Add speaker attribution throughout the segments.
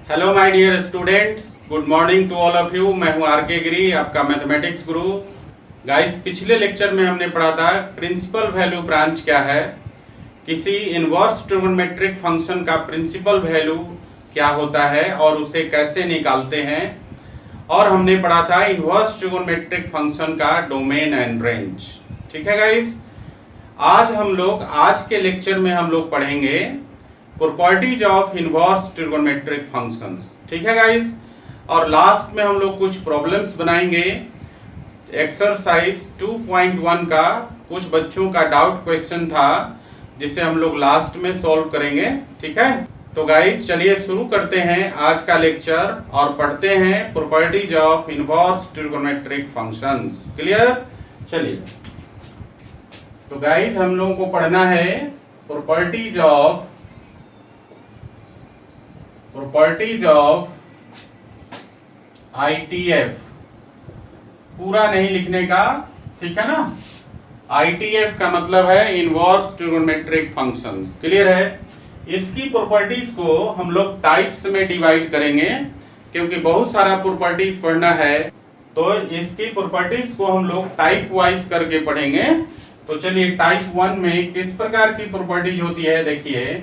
Speaker 1: Hello my dear students, good morning to all of you. मैं हूं are के गिरी, आपका मैथमेटिक्स गुरु। गाइस, पिछले लेक्चर में हमने पढ़ा था प्रिंसिपल वैल्यू ब्रांच क्या है, किसी इनवर्स ट्रिगोनोमेट्रिक फंक्शन का प्रिंसिपल वैल्यू क्या होता है और उसे कैसे निकालते हैं, और हमने पढ़ा था इनवर्स ट्रिगोनोमेट्रिक फंक्शन का डोमेन एंड रेंज। ठीक है गाइस, आज के लेक्चर में हम लोग पढ़ेंगे properties of inverse trigonometric functions. ठीक है गाइस, और लास्ट में हम लोग कुछ प्रॉब्लम्स बनाएंगे। एक्सरसाइज 2.1 का कुछ बच्चों का डाउट क्वेश्चन था जिसे हम लोग लास्ट में सॉल्व करेंगे। ठीक है, तो गाइस चलिए शुरू करते हैं आज का लेक्चर और पढ़ते हैं properties of inverse trigonometric functions. Clear? चलिए, तो गाइस हम लोगों को पढ़ना है प्रॉपर्टीज ऑफ ITF। पूरा नहीं लिखने का, ठीक है ना। ITF का मतलब है इनवर्स ट्रिगोनोमेट्रिक फंक्शंस। क्लियर है? इसकी प्रॉपर्टीज को हम लोग टाइप्स में डिवाइड करेंगे क्योंकि बहुत सारा प्रॉपर्टीज पढ़ना है, तो इसकी प्रॉपर्टीज को हम लोग टाइप वाइज करके पढ़ेंगे। तो चलिए, टाइप 1 में किस प्रकार की प्रॉपर्टीज होती है, देखिए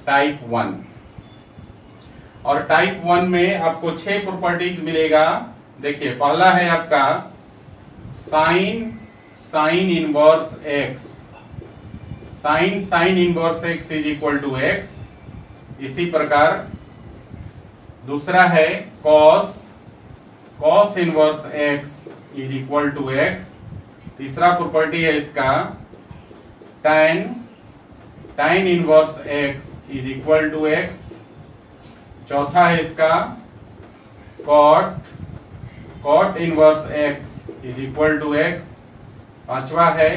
Speaker 1: टाइप 1। और टाइप 1 में आपको 6 प्रॉपर्टीज मिलेगा। देखिए, पहला है आपका sine inverse x. Sine inverse x is equal to x. इसी प्रकार दूसरा है cos inverse x is equal to x. तीसरा प्रॉपर्टी है इसका tan inverse x is equal to x. चौथा है इसका cot inverse x is equal to x. पांचवा है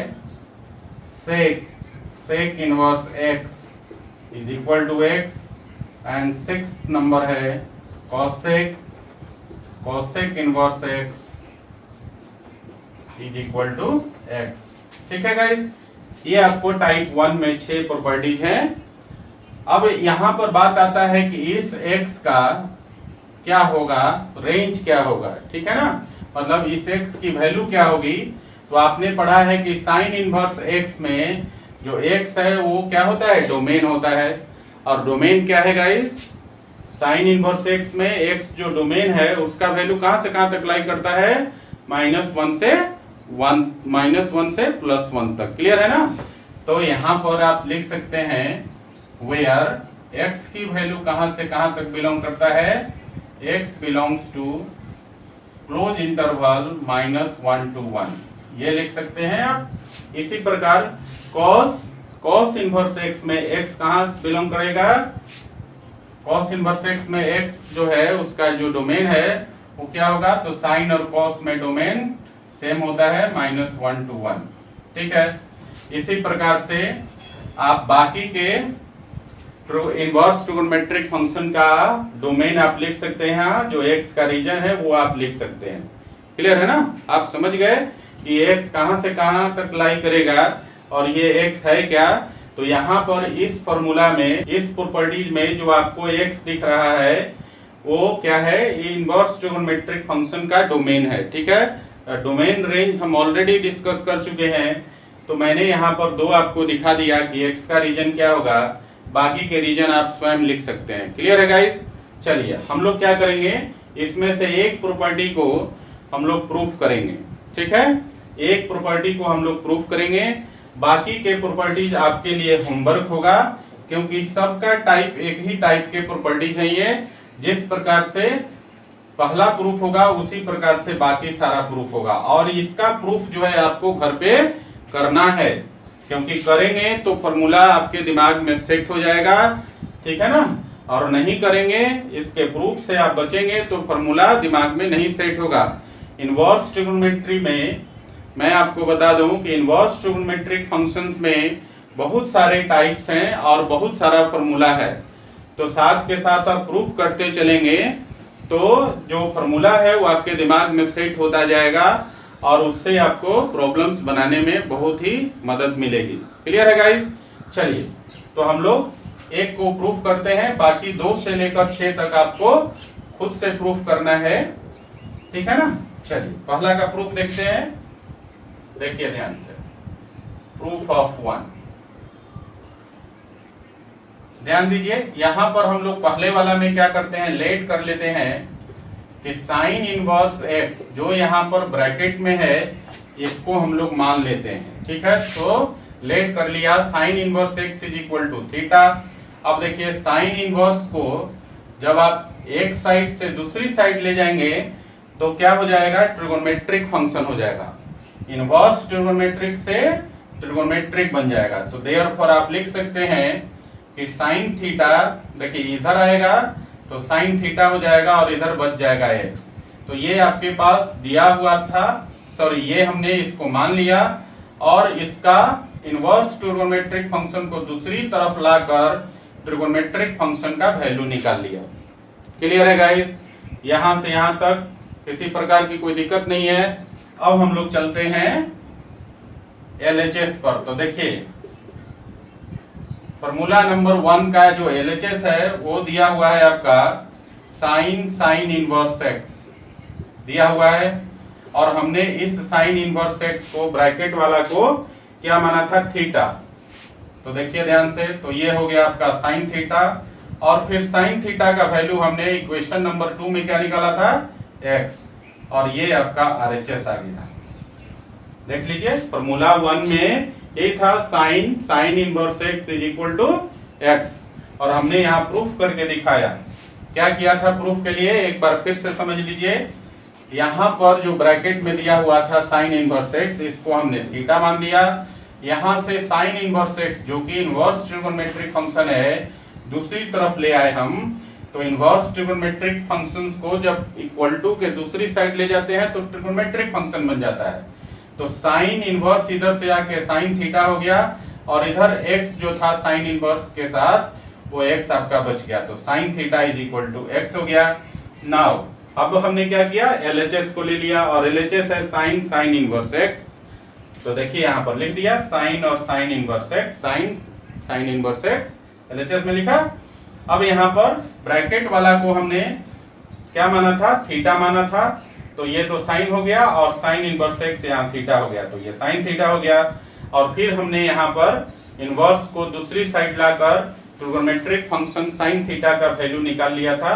Speaker 1: sec inverse x is equal to x. And sixth number है cosec inverse x is equal to x. ठीक है guys, ये आपको टाइप 1 में 6 प्रॉपर्टीज हैं। अब यहां पर बात आता है कि इस x का क्या होगा, रेंज क्या होगा। ठीक है ना, मतलब इस x की वैल्यू क्या होगी। तो आपने पढ़ा है कि साइन इनवर्स x में जो x है वो क्या होता है, डोमेन होता है। और डोमेन क्या है गाइस, साइन इनवर्स x में x जो डोमेन है उसका वैल्यू कहां से कहां तक लाई करता है, -1 से +1 तक। क्लियर है ना। तो यहां पर आप लिख सकते हैं वेयर x की वैल्यू कहां से कहां तक बिलोंग करता है, x belongs to close interval -1 to 1, ये लिख सकते हैं आप। इसी प्रकार cos इनवर्स x में x कहां बिलोंग करेगा, cos इनवर्स x में x जो है उसका जो डोमेन है वो क्या होगा, तो साइन और cos में डोमेन सेम होता है -1 to 1। ठीक है, इसी प्रकार से आप बाकी के इनवर्स ट्रिगोनोमेट्रिक फंक्शन का डोमेन आप लिख सकते हैं, जो x का रीजन है वो आप लिख सकते हैं। क्लियर है ना, आप समझ गए कि x कहां से कहां तक लाई करेगा और ये x है क्या। तो यहाँ पर इस फॉर्मूला में, इस प्रॉपर्टीज में जो आपको x दिख रहा है वो क्या है, इनवर्स ट्रिगोनोमेट्रिक फंक्शन का डोमेन है। ठीक है, डोमेन रेंज हम ऑलरेडी डिस्कस कर चुके हैं, तो मैंने यहाँ पर 2 आपको दिखा दिया कि x का रीजन क्या होगा, बाकी के रीजन आप स्वयं लिख सकते हैं। क्लियर है गाइस? चलिए, हम लोग क्या करेंगे, इसमें से एक प्रॉपर्टी को हम लोग प्रूफ करेंगे। ठीक है, एक प्रॉपर्टी को हम लोग प्रूफ करेंगे, बाकी के प्रॉपर्टीज आपके लिए होमवर्क होगा क्योंकि सबका टाइप एक ही टाइप के प्रॉपर्टीज है। ये जिस प्रकार से पहला प्रूफ होगा उसी प्रकार से बाकी सारा प्रूफ होगा, और इसका प्रूफ जो है आपको घर पे करना है क्योंकि करेंगे तो फॉर्मूला आपके दिमाग में सेट हो जाएगा। ठीक है ना, और नहीं करेंगे, इसके प्रूफ से आप बचेंगे तो फॉर्मूला दिमाग में नहीं सेट होगा। इनवर्स ट्रिगोनोमेट्री में मैं आपको बता दूं कि इनवर्स ट्रिगोनोमेट्रिक फंक्शंस में बहुत सारे टाइप्स हैं और बहुत सारा फॉर्मूला है, तो साथ के साथ आप प्रूफ करते चलेंगे तो जो फॉर्मूला है वो आपके दिमाग में सेट होता जाएगा और उससे आपको प्रॉब्लम्स बनाने में बहुत ही मदद मिलेगी। क्लियर है गाइस? चलिए, तो हम लोग एक को प्रूफ करते हैं, बाकी 2 से लेकर 6 तक आपको खुद से प्रूफ करना है, ठीक है ना। चलिए पहला का प्रूफ देखते हैं, देखिए ध्यान से, प्रूफ ऑफ 1। ध्यान दीजिए, यहां पर हम लोग पहले वाला में क्या करते हैं, लेट कर लेते हैं कि साइन इनवर्स x जो यहां पर ब्रैकेट में है इसको हम लोग मान लेते हैं, ठीक है। तो लेट कर लिया, sine inverse x is equal to theta. अब देखिए साइन इनवर्स को जब आप एक साइड से दूसरी साइड ले जाएंगे तो क्या हो जाएगा, ट्रिगोनोमेट्रिक फंक्शन हो जाएगा, इनवर्स ट्रिगोनोमेट्रिक से ट्रिगोनोमेट्रिक बन जाएगा। तो देयरफॉर आप लिख सकते हैं कि साइन थीटा, देखिए इधर आएगा तो साइन थीटा हो जाएगा और इधर बच जाएगा x। तो ये आपके पास दिया हुआ था, सॉरी ये हमने इसको मान लिया और इसका इनवर्स ट्रिगोनोमेट्रिक फंक्शन को दूसरी तरफ लाकर ट्रिगोनोमेट्रिक फंक्शन का वैल्यू निकाल लिया। क्लियर है गाइस, यहां से यहां तक किसी प्रकार की कोई दिक्कत नहीं है। अब हम लोग चलते हैं LHS पर। तो देखिए फॉर्मूला नंबर 1 का जो LHS है वो दिया हुआ है आपका साइन इनवर्स x दिया हुआ है, और हमने इस साइन इनवर्स x को ब्रैकेट वाला को क्या माना था, थीटा। तो देखिए ध्यान से, तो ये हो गया आपका साइन थीटा, और फिर साइन थीटा का वैल्यू हमने इक्वेशन नंबर 2 में क्या निकाला था, x, और ये आपका RHS आ गया। देख लीजिए फॉर्मूला 1 में यही था, sine inverse x is equal to x, और हमने यहाँ प्रूफ करके दिखाया। क्या किया था प्रूफ के लिए, एक बार फिर से समझ लीजिए। यहाँ पर जो ब्रैकेट में दिया हुआ था साइन इनवर्स x, इसको हमने थीटा मान दिया। यहाँ से साइन इनवर्स x जो कि इनवर्स ट्रिगोनोमेट्रिक फंक्शन है दूसरी तरफ ले आए हम। तो इनवर्स ट्रिगोनोमेट्रिक फंक्शंस को जब इक्वल टू के दूसरी साइड ले जाते हैं तो ट्रिगोनोमेट्रिक फंक्शन बन जाता है। तो साइन इनवर्स इधर से आके साइन थीटा हो गया, और इधर x जो था साइन इनवर्स के साथ वो x आपका बच गया। तो sine theta is equal to x हो गया। नाउ अब हमने क्या किया, LHS को ले लिया, और LHS है साइन इनवर्स x। तो देखिए यहाँ पर लिख दिया साइन और sign inverse x, sign inverse x LHS में लिखा। अब यहाँ पर ब्रैकेट वाला को हमने क्या माना था, थीटा माना था। तो ये तो साइन हो गया, और साइन इनवर्स x यहाँ थीटा हो गया, तो ये साइन थीटा हो गया। और फिर हमने यहाँ पर इनवर्स को दूसरी साइड लाकर ट्रिगोनोमेट्रिक फंक्शन साइन थीटा का वैल्यू निकाल लिया था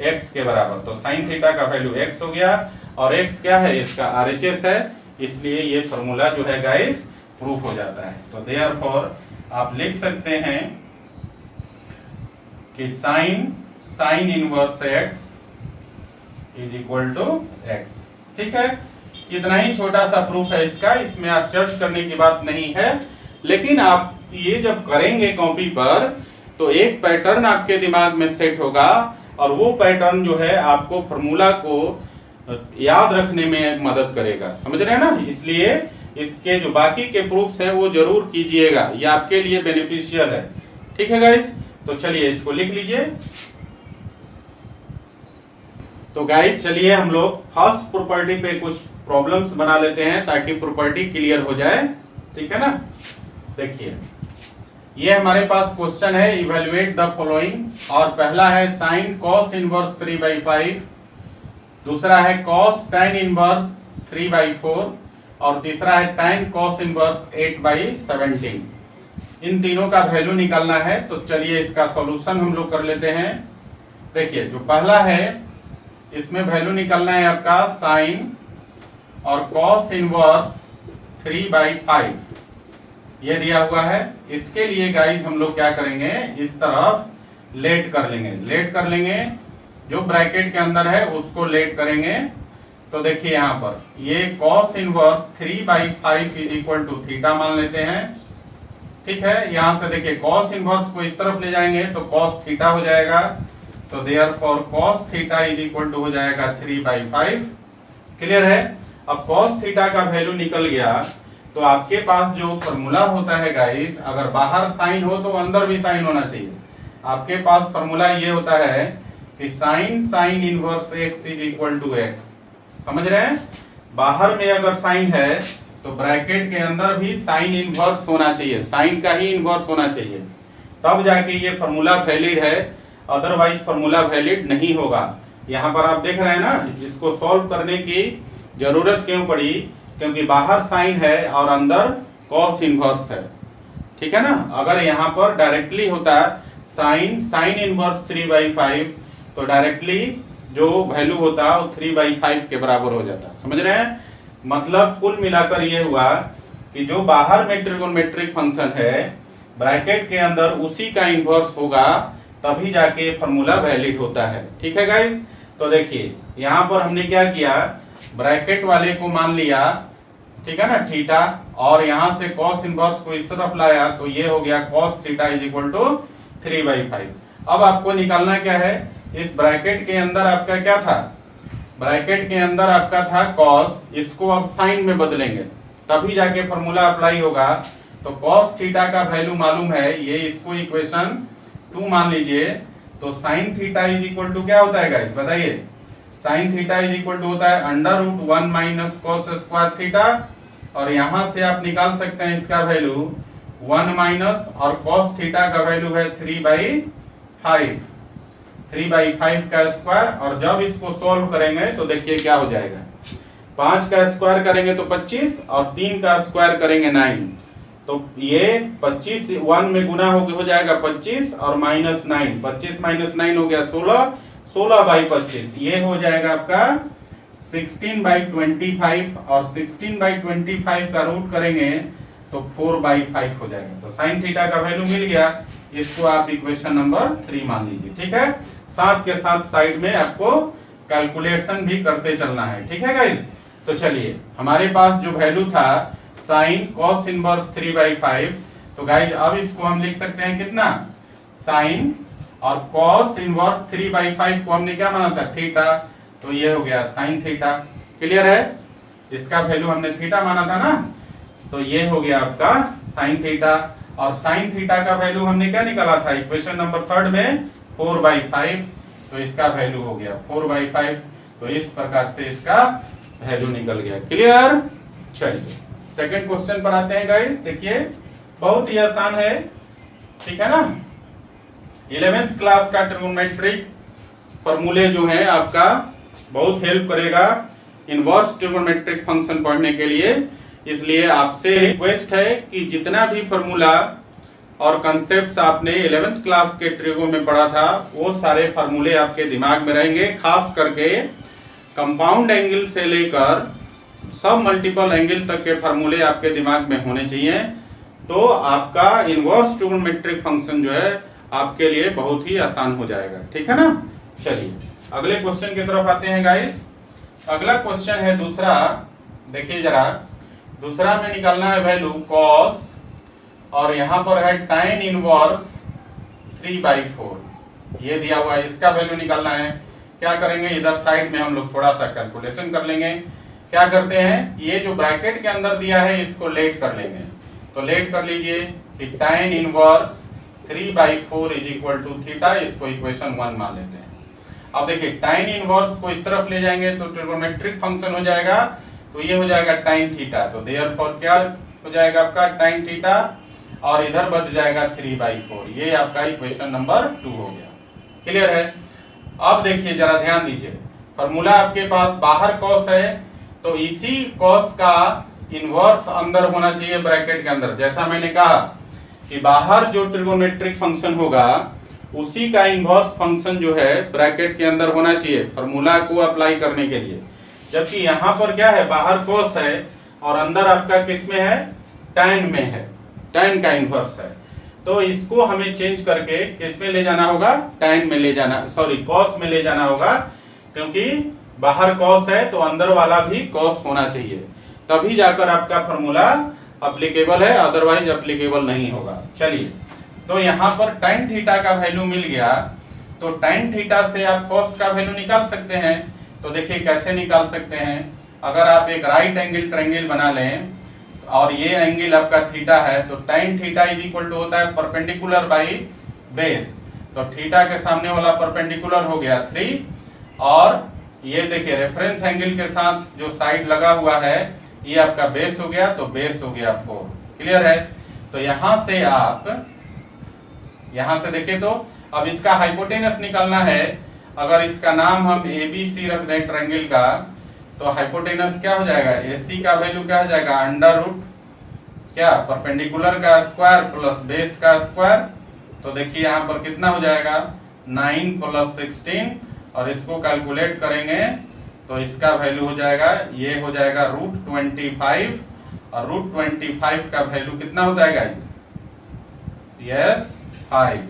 Speaker 1: x के बराबर। तो साइन थीटा का वैल्यू x हो गया, और x क्या है, इसका RHS है, इसलिए ये फॉर्मूला जो है गाइस प्रूफ हो जाता है। तो देयरफॉर आप लिख सकते हैं कि sine inverse x is equal to x। ठीक है, इतना ही छोटा सा प्रूफ है इसका, इसमें आश्चर्य करने की बात नहीं है। लेकिन आप ये जब करेंगे कॉपी पर तो एक पैटर्न आपके दिमाग में सेट होगा, और वो पैटर्न जो है आपको फॉर्मूला को याद रखने में मदद करेगा, समझ रहे हैं ना। इसलिए इसके जो बाकी के प्रूफ्स हैं वो जरूर कीजिएगा, ये आपके लिए बेनिफिशियल है। ठीक है गाइस, तो चलिए इसको लिख लीजिए। तो गाइस चलिए हम लोग फर्स्ट प्रॉपर्टी पे कुछ प्रॉब्लम्स बना लेते हैं ताकि प्रॉपर्टी क्लियर हो जाए, ठीक है ना। देखिए ये हमारे पास क्वेश्चन है, इवेल्युएट द फॉलोइंग, और पहला है साइन कॉस इनवर्स 3/5, दूसरा है कॉस tan इनवर्स 3/4, और तीसरा है tan कॉस इनवर्स 8/17। इन तीनों का वैल्यू निकालना है। तो चलिए इसका सॉल्यूशन हम लोग कर लेते हैं। देखिए जो पहला है इसमें वैल्यू निकालना है आपका साइन और कॉस इनवर्स 3/5, ये दिया हुआ है। इसके लिए गाइस हम लोग क्या करेंगे, इस तरफ लेट कर लेंगे, जो ब्रैकेट के अंदर है उसको लेट करेंगे। तो देखिए यहाँ पर ये cos inverse 3/5 is equal to theta मान लेते हैं। ठीक है, यहां से देखिए कॉस इनवर्स को इस तरफ ले जाएंगे तो कॉस थीटा हो जाएगा। तो therefore cos theta is equal to हो जाएगा 3/5। क्लियर है। अब कॉस थीटा का वैल्यू निकल गया तो आपके पास जो फॉर्मूला होता है गाइस, अगर बाहर साइन हो तो अंदर भी साइन होना चाहिए। आपके पास फॉर्मूला ये होता है कि sine inverse x is equal to x। समझ रहे हैं, बाहर में अगर साइन है तो ब्रैकेट के अंदर भी साइन इनवर्स होना चाहिए, साइन का ही इनवर्स होना चाहिए। तब जाके ये फॉर्मूला वैलिड है, अदरवाइज फॉर्मूला वैलिड नहीं होगा। यहाँ पर आप देख रहे हैं ना, इसको सॉल्व करने की जरूरत क्यों पड़ी, क्योंकि बाहर साइन है और अंदर कॉस इनवर्स है, ठीक है ना। अगर यहाँ पर डायरेक्टली होता साइन इनवर्स 3/5 तो डायरेक्टली जो वैल्यू होता वो 3/5 के बराबर हो जाता। समझ रहे हैं, मतलब कुल मिलाकर ये हुआ कि जो बाहर में ट्रिगोनोमेट्रिक फंक्शन है ब्रैकेट के अंदर उसी का इनवर्स होगा, तभी जाके फॉर्मूला वैलिड होता है। ठीक है गाइस, तो देखिए यहाँ पर हमने क्या किया, ब्रैकेट वाले को मान लिया, ठीक है ना, थीटा, और यहाँ से कॉस इनवर्स को इस तरफ लाया तो ये हो गया cos theta is equal to 3/5। अब आपको निकालना क्या है, इस ब्रैकेट के अंदर आपका क्या था, ब्रैकेट के अंदर आपका था कॉस, इसको अब साइन में बदलेंगे तभी जाके फॉर्मूला अप्लाई होगा। तो कॉस थीटा का वैल्यू मालूम है, ये इसको इक्वेशन 2 मान लीजिए, तो sine theta is equal to क्या होता है गाइस बताइए, sine theta is equal to होता है √1 माइनस कॉस स्क्वायर थीटा, और यहां से आप निकाल सकते हैं इसका वैल्यू 1 माइनस, और कॉस थीटा का वैल्यू है 3/5 का स्क्वायर, और जब इसको सॉल्व करेंगे तो देखिए क्या हो जाएगा, 5 का स्क्वायर करेंगे तो 25 और 3 का स्क्वायर करेंगे 9, तो ये 25 1 में गुना हो जाएगा 25 और -9, 25 - 9 हो गया 16, 16/25 ये हो जाएगा आपका 16/25, और 16/25 का रूट करेंगे तो 4/5 हो जाएगा। तो साइन थीटा का वैल्यू मिल गया, इसको आप इक्वेशन नंबर 3 मान लीजिए। ठीक है, साथ के साथ साइड में आपको कैलकुलेशन भी करते चलना है। ठीक है गाइस, तो चलिए हमारे पास जो वैल्यू था साइन कॉस इनवर्स 3/5, तो गाइस अब इसको हम लिख सकते हैं कितना, साइन और कॉस इनवर्स 3/5 को हमने क्या माना था थीटा, तो ये हो गया साइन थीटा। क्लियर है, इसका वैल्यू हमने थीटा माना था ना, तो ये हो गया आपका साइन थीटा, और साइन थीटा का वैल्यू हमने क्या निकाला था इक्वेशन नंबर 3 में 4/5, तो इसका वैल्यू हो गया 4/5, तो इस प्रकार से इसका वैल्यू निकल गया। क्लियर, चलिए सेकंड क्वेश्चन पर आते हैं गाइस। देखिए बहुत ही आसान है, ठीक है ना, 11th क्लास का ट्रिगोनोमेट्रिक फॉर्मूले जो है आपका बहुत हेल्प करेगा इनवर्स ट्रिगोनोमेट्रिक फंक्शन पढ़ने के लिए। इसलिए आपसे रिक्वेस्ट है कि जितना भी फॉर्मूला और कॉन्सेप्ट्स आपने 11th क्लास के ट्रिगो में पढ़ा था वो सारे फॉर्मूले आपके दिमाग में रहेंगे, खास करके कंपाउंड एंगल से लेकर सब मल्टीपल एंगल तक के फॉर्मूले आपके दिमाग में होने चाहिए। तो आपका इनवर्स ट्रिगोनोमेट्रिक फंक्शन जो है आपके लिए बहुत ही आसान हो जाएगा। ठीक है ना, चलिए अगले क्वेश्चन की तरफ आते हैं गाइस। अगला क्वेश्चन है दूसरा, देखिए जरा, दूसरा में निकालना है वैल्यू कॉस, और यहाँ पर है tan इनवर्स 3/4 ये दिया हुआ है, इसका वैल्यू निकालना है। क्या करेंगे, इधर साइड में हम लोग थोड़ा सा कैलकुलेशन कर लेंगे। क्या करते हैं, ये जो ब्रैकेट के अंदर दिया है इसको लेट कर लेंगे, तो लेट कर लीजिए कि tan inverse 3/4 is equal to theta, इसको इक्वेशन 1 मान लेते हैं। अब देखिए tan इनवर्स को इस तरफ ले जाएंगे तो ट्रिगोनोमेट्रिक फंक्शन हो जाएगा, तो ये हो जाएगा tan थीटा, तो देयरफॉर क्या हो जाएगा आपका tan थीटा, और इधर बच जाएगा 3/4, ये आपका इक्वेशन नंबर 2 हो गया। क्लियर है, अब देखिए जरा ध्यान दीजिए, फॉर्मूला आपके पास बाहर कॉस है, तो इसी कॉस का इनवर्स अंदर होना चाहिए ब्रैकेट के अंदर। जैसा मैंने कहा कि बाहर जो ट्रिगोनोमेट्रिक फंक्शन होगा उसी का इनवर्स फंक्शन जो है ब्रैकेट के अंदर होना चाहिए फॉर्मूला को अप्लाई करने के लिए। जबकि यहाँ पर क्या है, बाहर कॉस है और अंदर आपका किस में है, tan में है, tan का इनवर्स है, तो इसको हमें चेंज करके किस में ले जाना होगा, tan में ले जाना, सॉरी कॉस में ले जाना होगा, क्योंकि बाहर कॉस है तो अंदर वाला भी कॉस होना चाहिए, तभी जाकर आपका फॉर्मूला अप्लीकेबल है, अदरवाइज अप्लीकेबल नहीं होगा। चलिए, तो यहाँ पर tan थीटा का वैल्यू मिल गया, तो tan थीटा से आप कॉस का वैल्यू निकाल सकते हैं। तो देखिए कैसे निकाल सकते हैं, अगर आप एक राइट एंगल ट्रायंगल बना लें और ये एंगल आपका थीटा है, तो tan theta is equal to होता है परपेंडिकुलर बाई बेस, तो थीटा के सामने वाला परपेंडिकुलर हो गया 3, और ये देखिए रेफरेंस एंगल के साथ जो साइड लगा हुआ है ये आपका बेस हो गया, तो बेस हो गया 4। क्लियर है, तो यहां से आप यहां से देखें तो अब इसका हाइपोटेनस निकालना है। अगर इसका नाम हम ABC रख दें ट्रायंगल का, तो हाइपोटेनस क्या हो जाएगा, AC का वैल्यू क्या हो जाएगा, अंडर रूट क्या परपेंडिकुलर का स्क्वायर प्लस बेस का स्क्वायर। तो देखिए यहाँ पर कितना हो जाएगा 9 + 16, और इसको कैलकुलेट करेंगे तो इसका वैल्यू हो जाएगा, ये हो जाएगा √25, और √25 का वैल्यू कितना होता है गाइस, यस 5।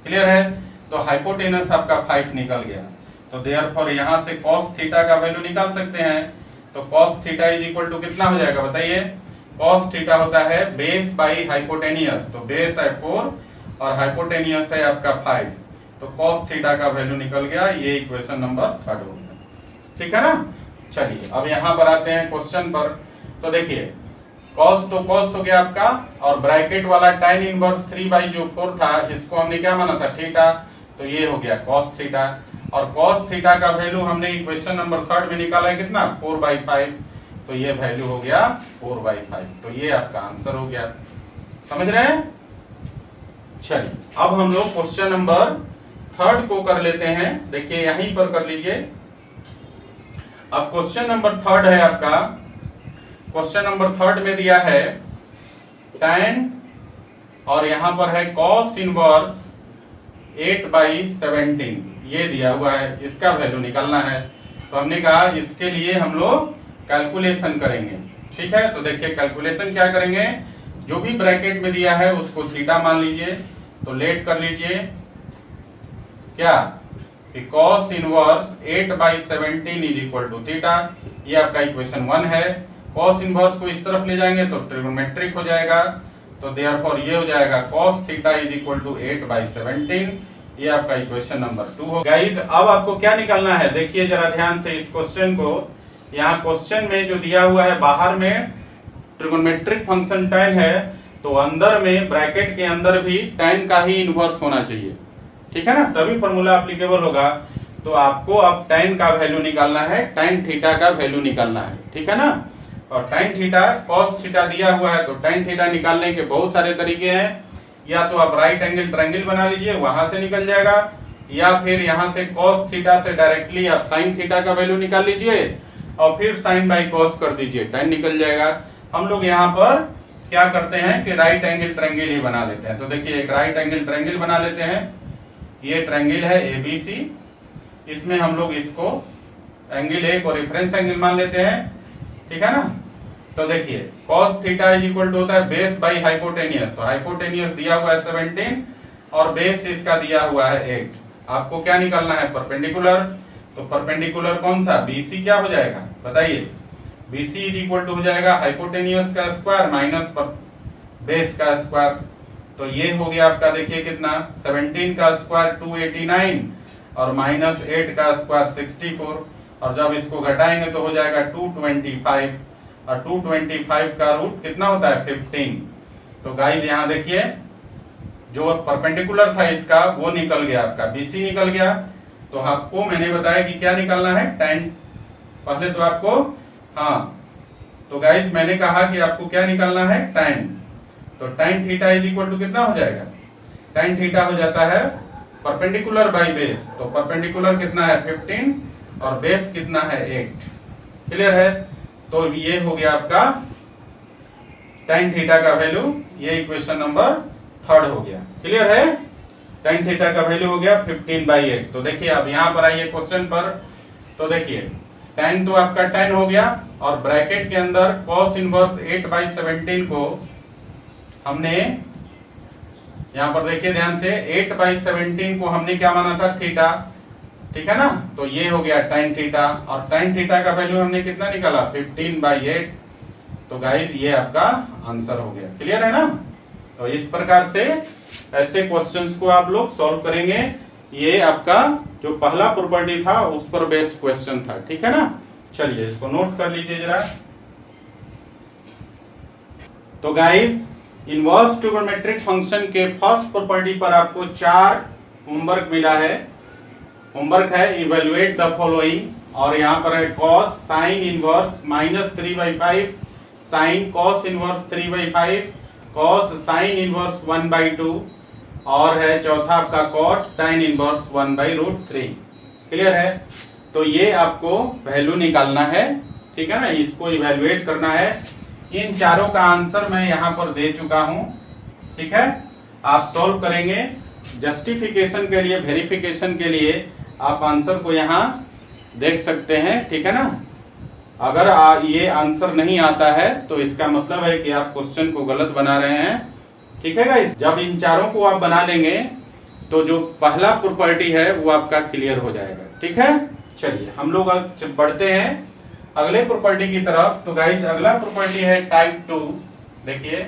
Speaker 1: क्लियर है। तो हाइपोटेनस आपका 5 निकल गया। तो देयरफॉर यहां से cos थीटा का वैल्यू निकाल सकते हैं। तो cos theta is equal to कितना हो जाएगा बताइए, cos थीटा होता है बेस बाई हाइपोटेनियस। तो बेस है 4 और हाइपोटेनियस है आपका 5, तो cos थीटा का वैल्यू निकल गया। ये इक्वेशन नंबर 3 हो गया, ठीक है ना। चलिए अब यहां पर आते हैं क्वेश्चन पर। तो देखिए cos तो cos हो गया आपका, और ब्रैकेट वाला tan इनवर्स 3/4 था, इसको हमने क्या माना था, थीटा। तो ये हो गया cos थीटा, और cos थीटा का वैल्यू हमने इक्वेशन नंबर 3 में निकाला है कितना, 4/5। तो ये वैल्यू हो गया 4/5। तो ये आपका आंसर हो गया, समझ रहे हैं। चलिए अब हम लोग क्वेश्चन नंबर 3 को कर लेते हैं। देखिए यहीं पर कर लीजिए। अब क्वेश्चन नंबर 3 है आपका, क्वेश्चन नंबर 3 में दिया है tan, और यहां पर है cos इनवर्स 8/17, ये दिया हुआ है, इसका वैल्यू निकालना है। तो हमने कहा इसके लिए हम लोग कैलकुलेशन करेंगे, ठीक है। तो देखिए कैलकुलेशन क्या करेंगे, जो भी ब्रैकेट में दिया है उसको थीटा मान लीजिए। तो लेट कर लीजिए क्या कि cos inverse 8/17 is equal to theta. ये आपका इक्वेशन 1 है। cos इनवर्स को इस तरफ ले जाएंगे तो ट्रिग्नोमेट्रिक हो जाएगा। तो देयरफॉर ये हो जाएगा cos theta is equal to 8/17। ये आपका इक्वेशन नंबर 2 हो। गाइस अब आपको क्या निकालना है, देखिए जरा ध्यान से इस क्वेश्चन को। यहाँ क्वेश्चन में जो दिया हुआ है, बाहर में ट्रिग्नोमेट्रिक फंक्शन tan है, तो अंदर में ब्रैकेट के अंदर भी tan का ही इनवर्स होना चाहिए, ठीक है ना, तभी फॉर्मूला एप्लीकेबल होगा। तो आपको अब tan का वैल्यू निकालना है, tan थीटा का वैल्यू निकालना है, ठीक है ना। और tan थीटा cos थीटा दिया हुआ है, तो tan थीटा निकालने के बहुत सारे तरीके हैं। या तो आप राइट एंगल ट्रायंगल बना लीजिए, वहां से निकल जाएगा, या फिर यहां से cos थीटा से डायरेक्टली आप sin थीटा का वैल्यू निकाल लीजिए और फिर sin बाई cos कर दीजिए, tan निकल जाएगा। हम लोग यहाँ पर क्या करते हैं कि राइट एंगल ट्रायंगल ही बना लेते हैं। तो देखिए एक राइट एंगल ट्रायंगल बना लेते हैं। ये ट्रायंगल है ABC, इसमें हम लोग इसको एंगल A को रेफरेंस एंगल मान लेते हैं, ठीक है ना। तो देखिए cos theta is equal to होता है बेस बाई हाइपोटेनियस। तो हाइपोटेनियस दिया हुआ है 17 और बेस इसका दिया हुआ है 8। आपको क्या निकालना है, परपेंडिकुलर। तो परपेंडिकुलर कौन सा, BC क्या हो जाएगा बताइए, BC इज इक्वल टू हो जाएगा हाइपोटेनियस का स्क्वायर माइनस बेस का स्क्वायर। तो ये हो गया आपका, देखिए कितना, 17 का स्क्वायर 289 और माइनस 8 का स्क्वायर 64, और जब इसको घटाएंगे तो हो जाएगा 225, और 225 का रूट कितना होता है 15। तो गाइज यहाँ देखिए जो परपेंडिकुलर था इसका वो निकल गया, आपका BC निकल गया। तो आपको मैंने बताया कि क्या निकालना है, tan। पहले तो आपको, हाँ तो गाइज मैंने कहा कि आपको क्या निकालना है, tan। तो tan theta is equal to कितना हो जाएगा, tan थीटा हो जाता है परपेंडिकुलर बाई बेस। तो परपेंडिकुलर कितना है 15 और बेस कितना है 8। क्लियर है। तो ये हो गया आपका tan थीटा का वैल्यू, ये इक्वेशन नंबर 3 हो गया। क्लियर है। tan थीटा का वैल्यू हो गया 15/8। तो देखिए अब यहाँ पर आइए क्वेश्चन पर। तो देखिए tan तो आपका tan हो गया, और ब्रैकेट के अंदर cos इनवर्स 8/17 को हमने यहाँ पर देखिए ध्यान से, 8/17 को हमने क्या माना था, थीटा, ठीक है ना। तो ये हो गया tan थीटा, और tan थीटा का वैल्यू हमने कितना निकाला 15/8। तो गाइज ये आपका आंसर हो गया। क्लियर है ना। तो इस प्रकार से ऐसे क्वेश्चंस को आप लोग सॉल्व करेंगे। ये आपका जो पहला प्रॉपर्टी था उस पर बेस्ड क्वेश्चन था, ठीक है ना। चलिए इसको नोट कर लीजिए जरा। तो गाइज इनवर्स ट्रिगोनोमेट्रिक फंक्शन के फर्स्ट प्रॉपर्टी पर आपको 4 होमवर्क मिला है। होमवर्क है इवेल्युएट द फॉलोइंग, और यहाँ पर है cos sin inverse -3/5, sin cos inverse 3/5, cos sin inverse 1/2, और है चौथा आपका cot tan इनवर्स 1/√3। क्लियर है? तो ये आपको वैल्यू निकालना है, ठीक है ना, इसको इवैल्यूएट करना है। इन चारों का आंसर मैं यहाँ पर दे चुका हूं, ठीक है। आप सॉल्व करेंगे, जस्टिफिकेशन के लिए, वेरिफिकेशन के लिए आप आंसर को यहाँ देख सकते हैं, ठीक है ना। अगर ये आंसर नहीं आता है तो इसका मतलब है कि आप क्वेश्चन को गलत बना रहे हैं, ठीक है गाइस। जब इन चारों को आप बना लेंगे तो जो पहला प्रॉपर्टी है वो आपका क्लियर हो जाएगा, ठीक है। चलिए हम लोग बढ़ते हैं अगले प्रॉपर्टी की तरफ। तो गाइस अगला प्रॉपर्टी है टाइप 2। देखिए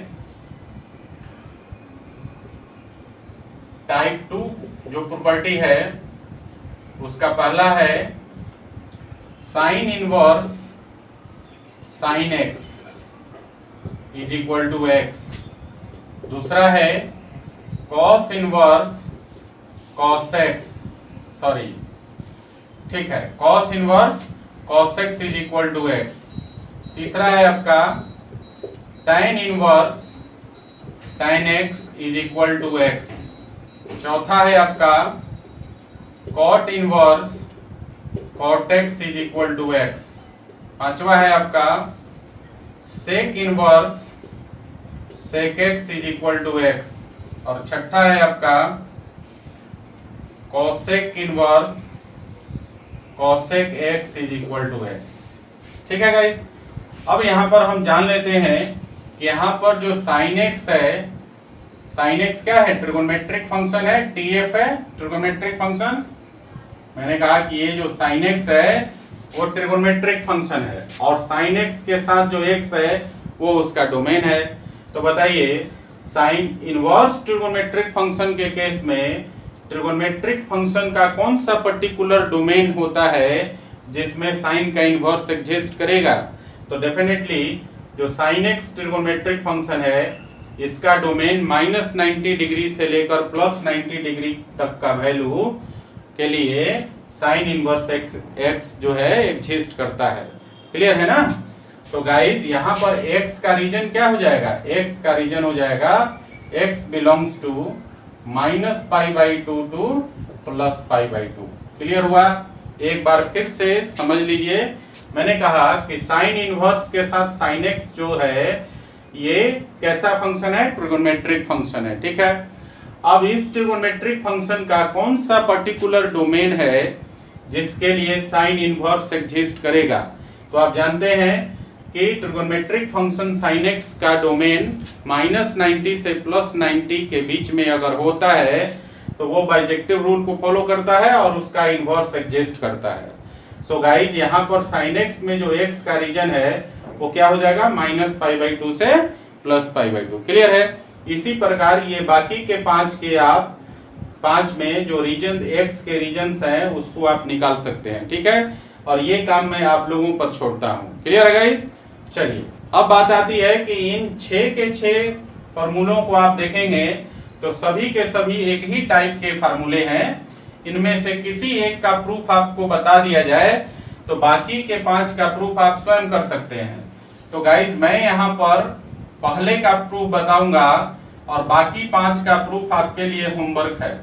Speaker 1: टाइप 2 जो प्रॉपर्टी है उसका पहला है sine inverse sine x is equal to x. दूसरा है cos inverse cos x, sorry ठीक है, cos inverse cos x is equal to x. तीसरा है आपका tan inverse tan x is equal to x. चौथा है आपका cot inverse cot x is equal to x. पांचवा है आपका sec inverse sec x is equal to x. और छठा है आपका cosec inverse cosec x is equal to x. ठीक है गाइस, अब यहां पर हम जान लेते हैं कि यहां पर जो sin x है, sin x क्या है, ट्रिगोनोमेट्रिक फंक्शन है, TF है ट्रिगोनोमेट्रिक फंक्शन। मैंने कहा कि ये जो sin x है वो ट्रिगोनोमेट्रिक फंक्शन है और sin x के साथ जो x है वो उसका डोमेन है। तो बताइए साइन इनवर्स ट्रिगोनोमेट्रिक फंक्शन के केस में ट्रिगोनोमेट्रिक फंक्शन का कौन सा पर्टिकुलर डोमेन होता है जिसमें साइन का इनवर्स एग्जिस्ट करेगा। तो डेफिनेटली जो sin x ट्रिगोनोमेट्रिक फंक्शन है इसका डोमेन -90 डिग्री से लेकर +90 डिग्री तक का वैल्यू के लिए साइन इनवर्स x जो है एग्जिस्ट करता है। क्लियर है ना। तो गाइज यहाँ पर x का रीजन क्या हो जाएगा, x का रीजन हो जाएगा x belongs to -π/2 to +π/2। Clear हुआ। एक बार फिर से समझ लीजिए, मैंने कहा कि साइन इनवर्स के साथ साइन एक्स जो है ये कैसा फंक्शन है, ट्रिगोनोमेट्रिक फंक्शन है। ठीक है, अब इस ट्रिगोनोमेट्रिक फंक्शन का कौन सा पर्टिकुलर डोमेन है जिसके लिए साइन इनवर्स एग्जिस्ट करेगा। तो आप जानते हैं कि ट्रिगोनोमेट्रिक फंक्शन sin x का डोमेन -90 से +90 के बीच में अगर होता है तो वो बाइजेक्टिव रूल को फॉलो करता है और उसका इनवर्स एग्जिस्ट करता है। सो गाइज यहाँ पर sin x में जो x का रीजन है वो क्या हो जाएगा, -π/2 से +π/2। क्लियर है। इसी प्रकार ये बाकी के 5 में जो रीजन x के रीजन्स हैं उसको आप निकाल सकते हैं। ठीक है, और ये काम मैं आप लोगों पर छोड़ता हूँ। क्लियर है गाइस। चलिए अब बात आती है कि इन 6 के 6 फार्मूलों को आप देखेंगे तो सभी के सभी एक ही टाइप के फार्मूले हैं। इनमें से किसी एक का प्रूफ आपको बता दिया जाए तो बाकी के 5 का प्रूफ आप स्वयं कर सकते हैं। तो गाइस मैं यहाँ पर पहले का प्रूफ बताऊंगा और बाकी 5 का प्रूफ आपके लिए होमवर्क है,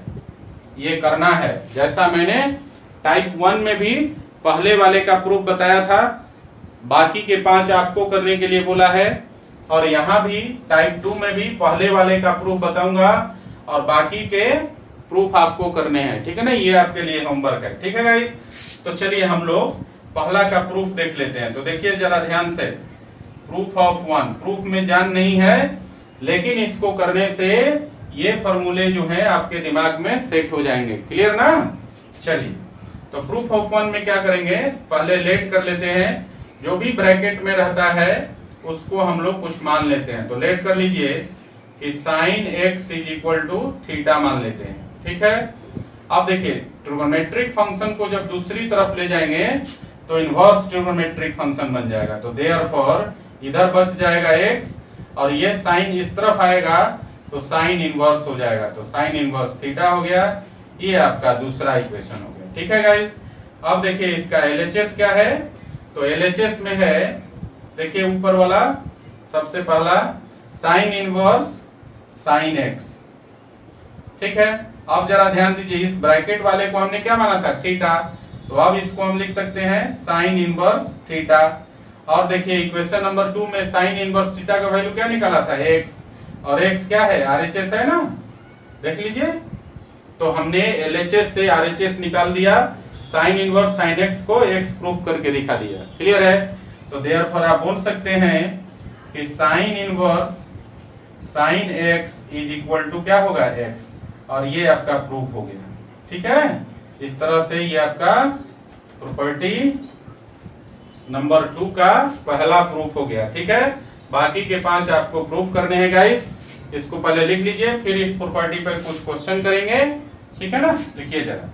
Speaker 1: ये करना है। जैसा मैंने टाइप 1 में भी पहले वाले का प्रूफ बताया था, बाकी के 5 आपको करने के लिए बोला है, और यहाँ भी टाइप 2 में भी पहले वाले का प्रूफ बताऊंगा और बाकी के प्रूफ आपको करने हैं। ठीक है ना, ये आपके लिए होमवर्क है। ठीक है गाइस, तो चलिए हम लोग पहला का प्रूफ देख लेते हैं। तो देखिए जरा ध्यान से, प्रूफ ऑफ 1, प्रूफ में जान नहीं है लेकिन इसको करने से ये फॉर्मूले जो है आपके दिमाग में सेट हो जाएंगे। क्लियर ना। चलिए तो प्रूफ ऑफ 1 में क्या करेंगे, पहले लेट कर लेते हैं, जो भी ब्रैकेट में रहता है उसको हम लोग कुछ मान लेते हैं। तो लेट कर लीजिए कि sine x is equal to theta मान लेते हैं। ठीक है, अब देखिए ट्रिगोनोमेट्रिक फंक्शन को जब दूसरी तरफ ले जाएंगे तो इनवर्स ट्रिगोनोमेट्रिक फंक्शन बन जाएगा। तो देयरफॉर इधर बच जाएगा x और ये साइन इस तरफ आएगा तो साइन इनवर्स हो जाएगा। तो साइन इनवर्स थीटा हो गया, ये आपका दूसरा इक्वेशन हो गया। ठीक है गाइस, अब देखिए इसका LHS क्या है। तो LHS में है, देखिए ऊपर वाला सबसे पहला साइन इनवर्स साइन x ठीक है। अब जरा ध्यान दीजिए, इस ब्रैकेट वाले को हमने क्या माना था, थीटा, तो अब इसको हम लिख सकते हैं साइन इनवर्स थीटा। और देखिए इक्वेशन नंबर 2 में साइन इनवर्स थीटा का वैल्यू क्या निकाला था, x, और x क्या है, RHS है ना, देख लीजिए। तो हमने LHS से RHS निकाल दिया, साइन इनवर्स साइन x को x प्रूफ करके दिखा दिया। क्लियर है। तो देयरफॉर आप बोल सकते हैं कि sine inverse sine x is equal to क्या होगा, x, और ये आपका प्रूफ हो गया। ठीक है, इस तरह से ये आपका प्रॉपर्टी नंबर 2 का पहला प्रूफ हो गया। ठीक है, बाकी के 5 आपको प्रूफ करने हैं गाइस। इसको पहले लिख लीजिए, फिर इस प्रॉपर्टी पर कुछ क्वेश्चन करेंगे। ठीक है ना, लिखिए जरा।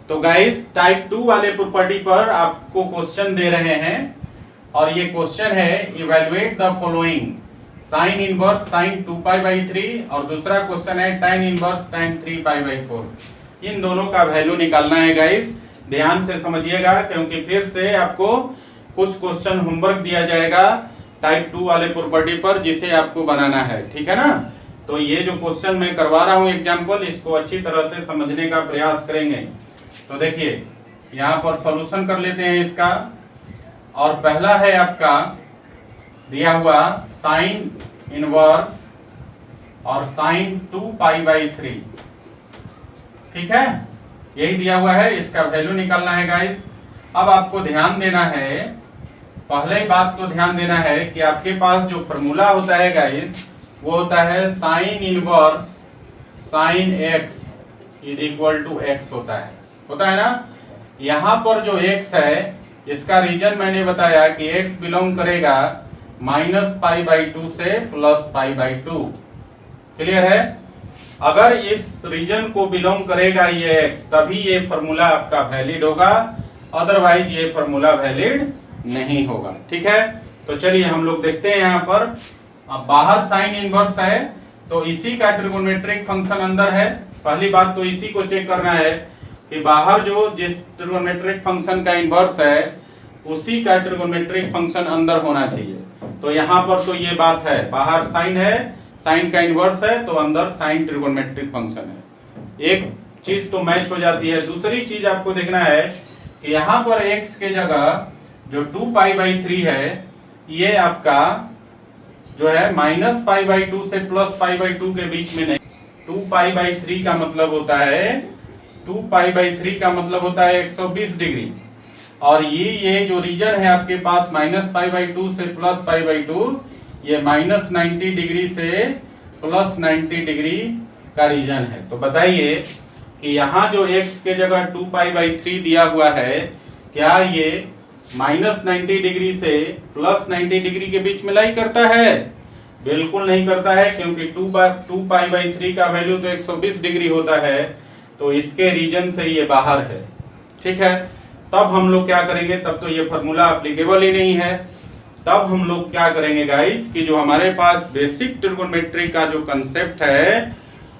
Speaker 1: तो गाइस टाइप 2 वाले प्रॉपर्टी पर आपको क्वेश्चन दे रहे हैं, और ये क्वेश्चन है evaluate the following sine inverse sine 2π/3, और दूसरा क्वेश्चन है tan इनवर्स tan 3π/4। इन दोनों का वैल्यू निकालना है गाइस, ध्यान से समझिएगा, क्योंकि फिर से आपको कुछ क्वेश्चन होमवर्क दिया जाएगा टाइप 2 वाले प्रॉपर्टी पर, जिसे आपको बनाना है। ठीक है ना। तो ये जो क्वेश्चन मैं करवा रहा हूं एग्जांपल, इसको अच्छी तरह से समझने का प्रयास करेंगे। तो देखिए यहाँ पर सॉल्यूशन कर लेते हैं इसका। और पहला है आपका दिया हुआ साइन इनवर्स और साइन 2π/3। ठीक है, यही दिया हुआ है, इसका वैल्यू निकालना है गाइस। अब आपको ध्यान देना है, पहले ही बात तो ध्यान देना है कि आपके पास जो फॉर्मूला होता है गाइस, वो होता है sine inverse sine x is equal to x होता है ना। यहाँ पर जो x है, इसका रीजन मैंने बताया कि x बिलोंग करेगा -π/2 से +π/2। क्लियर है। अगर इस रीजन को बिलोंग करेगा ये x, तभी ये फॉर्मूला आपका वैलिड होगा, अदरवाइज ये फॉर्मूला वैलिड नहीं होगा। ठीक है, तो चलिए हम लोग देखते हैं। यहाँ पर बाहर साइन इनवर्स है, तो इसी का ट्रिगोनोमेट्रिक फंक्शन अंदर है। पहली बात तो इसी को चेक करना है कि बाहर जो जिस ट्रिगोनोमेट्रिक फंक्शन का इनवर्स है, उसी का ट्रिगोनोमेट्रिक फंक्शन अंदर होना चाहिए। तो यहाँ पर तो ये बात है, बाहर साइन है, साइन का इनवर्स है, तो अंदर साइन ट्रिगोनोमेट्रिक फंक्शन है। एक चीज तो मैच हो जाती है। दूसरी चीज आपको देखना है कि यहाँ पर x के जगह जो 2π/3 है, ये आपका जो है -π/2 से +π/2 के बीच में नहीं। 2π/3 का मतलब होता है 2π/3 का मतलब होता है 120 डिग्री, और ये जो रीजन है आपके पास -π/2 से +π/2, ये -90 डिग्री से +90 डिग्री का रीजन है। तो बताइए कि यहाँ जो x के जगह 2π/3 दिया हुआ है, क्या ये -90 डिग्री से +90 डिग्री के बीच में लाई करता है? बिल्कुल नहीं करता है, क्योंकि 2π/3 का वैल्यू तो 120 डिग्री होता है, तो इसके रीजन से ये बाहर है। ठीक है, तब हम लोग क्या करेंगे, तब तो ये फॉर्मूला एप्लीकेबल ही नहीं है। तब हम लोग क्या करेंगे गाइज, कि जो हमारे पास बेसिक ट्रिगोनोमेट्री का जो कंसेप्ट है,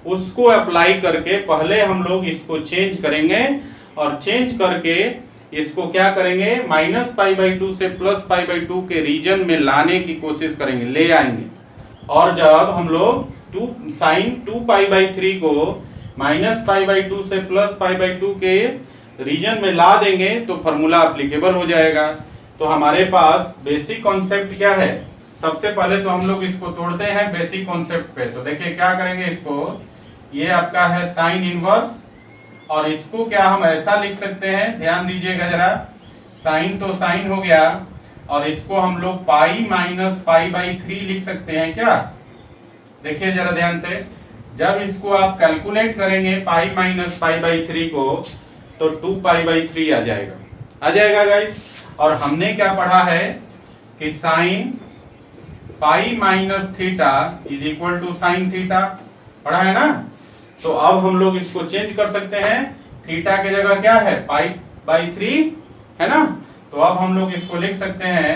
Speaker 1: उसको अप्लाई करके पहले हम लोग इसको चेंज करेंगे, और चेंज करके इसको क्या करेंगे, -π/2 से +π/2 के रीजन में लाने की कोशिश करेंगे, ले आएंगे। और जब हम लोग साइन 2π/3 को -π/2 से +π/2 के रीजन में ला देंगे, तो फॉर्मूला एप्लीकेबल हो जाएगा। तो हमारे पास बेसिक कॉन्सेप्ट क्या है, सबसे पहले तो हम लोग इसको तोड़ते हैं बेसिक कॉन्सेप्ट पे। तो देखिए क्या करेंगे, इसको ये आपका है साइन इनवर्स, और इसको क्या हम ऐसा लिख सकते हैं, ध्यान दीजिएगा जरा, साइन तो साइन हो गया, और इसको हम लोग π-π/3 लिख सकते हैं क्या। देखिए जरा ध्यान से, जब इसको आप कैलकुलेट करेंगे π-π/3 को, तो 2π/3 आ जाएगा गाइस। और हमने क्या पढ़ा है कि sine π-θ is equal to sine theta, पढ़ा है ना। तो अब हम लोग इसको चेंज कर सकते हैं, थीटा के जगह क्या है, π/3 है ना। तो अब हम लोग इसको लिख सकते हैं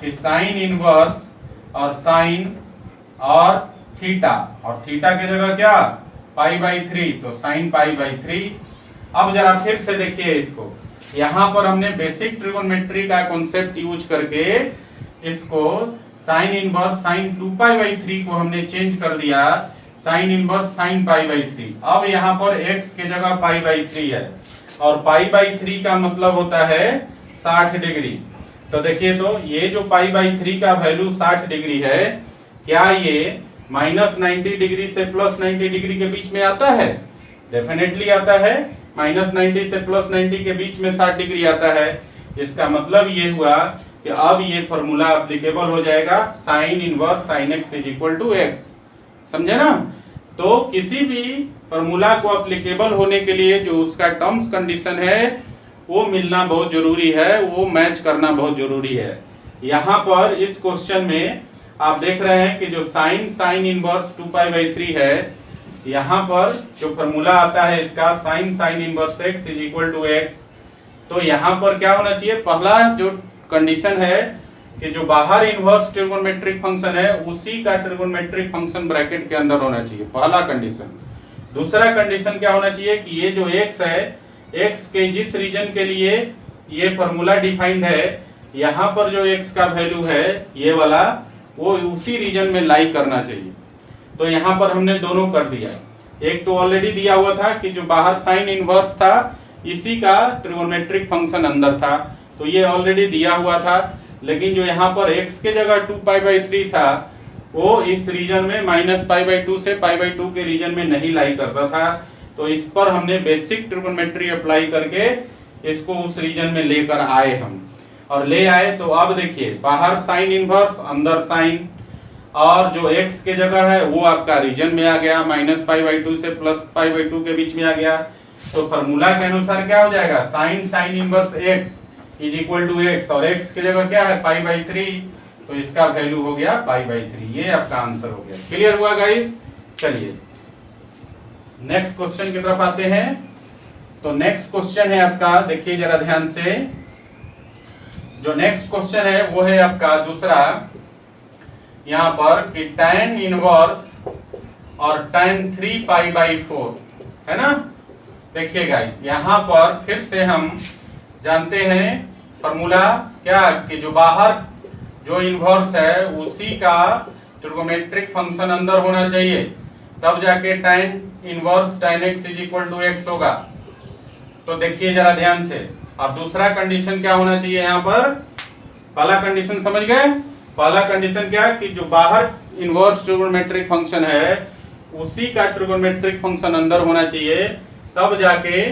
Speaker 1: कि साइन इनवर्स और साइन और थीटा के जगह क्या, π/3, तो साइन π/3। अब जरा फिर से देखिए इसको, यहाँ पर हमने बेसिक ट्रिगोनोमेट्री का कॉन्सेप्ट यूज करके इसको साइन इनवर्स साइन 2π/3 को हमने चेंज कर दिया sign inverse sine pi by 3। अब यहाँ पर x के जगह पाई बाई 3 है और पाई बाई 3 का मतलब होता है 60 डिग्री। तो देखिए, तो ये जो पाई बाई 3 का वैल्यू 60 डिग्री है, क्या ये -90 डिग्री से +90 डिग्री के बीच में आता है? डेफिनेटली आता है। -90 से +90 के बीच में 60 डिग्री आता है। इसका मतलब ये हुआ कि अब ये फॉर्मूला एप्लीकेबल हो जाएगा sine inverse sine x is equal to x। समझे ना? तो किसी भी फॉर्मूला को एप्लीकेबल होने के लिए जो उसका टर्म्स कंडीशन है वो मिलना बहुत जरूरी है, वो मैच करना बहुत जरूरी है। यहाँ पर इस क्वेश्चन में आप देख रहे हैं कि जो साइन इनवर्स 2π/3 है, यहाँ पर जो फॉर्मूला आता है इसका sine inverse x is equal to x। तो यहाँ पर क्या होना चाहिए? पहला जो कंडीशन है कि जो बाहर इनवर्स ट्रिगोनोमेट्रिक फंक्शन है उसी का ट्रिगोनोमेट्रिक फंक्शन ब्रैकेट के अंदर होना चाहिए, पहला कंडीशन। दूसरा कंडीशन क्या होना चाहिए कि ये जो x है, x के जिस रीजन के लिए ये फॉर्मूला डिफाइंड है, यहाँ पर जो x का वैल्यू है ये वाला, वो उसी रीजन में लाई करना चाहिए। तो यहाँ पर हमने दोनों कर दिया। एक तो ऑलरेडी दिया हुआ था कि जो बाहर साइन इनवर्स था इसी का ट्रिगोनोमेट्रिक फंक्शन अंदर था, तो ये ऑलरेडी दिया हुआ था। लेकिन जो यहाँ पर x के जगह 2π/3 था वो इस रीजन में -π/2 से π/2 के रीजन में नहीं लाई करता था। तो इस पर हमने बेसिक ट्रिगोनोमेट्री अप्लाई करके इसको उस रीजन में लेकर आए हम, और ले आए। तो अब देखिए, बाहर साइन इनवर्स, अंदर साइन, और जो x के जगह है वो आपका रीजन में आ गया, -π/2 से +π/2 के बीच में आ गया। तो फॉर्मूला के अनुसार क्या हो जाएगा? Sine inverse x is equal to x, और x की जगह क्या है? π/3, तो इसका वैल्यू हो गया π/3। ये आपका आंसर हो गया। क्लियर हुआ गाइस? चलिए नेक्स्ट क्वेश्चन की तरफ आते हैं। तो नेक्स्ट क्वेश्चन है आपका, देखिए जरा ध्यान से। जो नेक्स्ट क्वेश्चन है वो है आपका दूसरा, यहाँ पर कि tan इनवर्स और tan 3π/4 है ना। देखिए गाइस, यहाँ पर फिर से हम जानते हैं फॉर्मूला क्या कि जो बाहर जो इनवर्स है उसी का ट्रिगोनोमेट्रिक फंक्शन अंदर होना चाहिए, तब जाके tan inverse tan x is equal to x होगा। तो देखिए जरा ध्यान से, अब दूसरा कंडीशन क्या होना चाहिए यहाँ पर? पहला कंडीशन समझ गए? पहला कंडीशन क्या कि जो बाहर इनवर्स ट्रिगोनोमेट्रिक फंक्शन है उसी का ट्रिगोनोमेट्रिक फंक्शन अंदर होना चाहिए, तब जाके